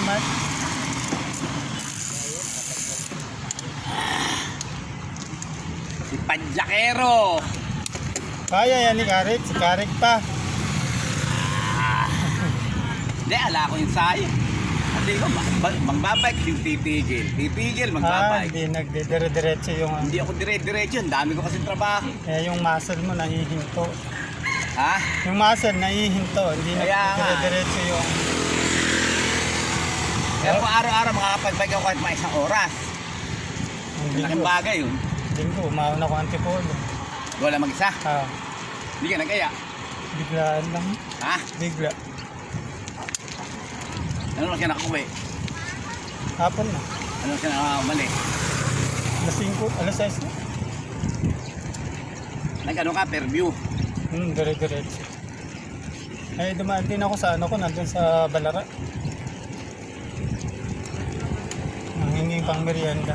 naman. Si Panjakero. Kaya yan ni Karik. Si Karik pa. Hindi, ala ko yung sayo. Kasi ko, magbabike, yung titigil. Titigil, magbabike. Hindi nagdidire-diretso yung... Hindi ako dire-diretso, ang dami ko kasi trabaho. yung muscle mo nahihinto. Ha? Yung muscle nahihinto. Hindi Kaya nga. nagdidire-diretso yung... Pero kung araw-araw makakapagbike ako kahit mga isang oras. Malaking bagay yun. Linggo, umaon ako antipolo. Wala mag-isa. Hindi ka nag-aya. Biglaan lang. Ha? Bigla. Ano lang siya nakakuwi? Hapon na. Ano lang siya nakamali? Alas 5, alas 6 na. Nag-ano ka, per view. Dire-diretso. Ay, dumaan din ako sa ano ko, nandun sa Balara. Nangingin pang merienda.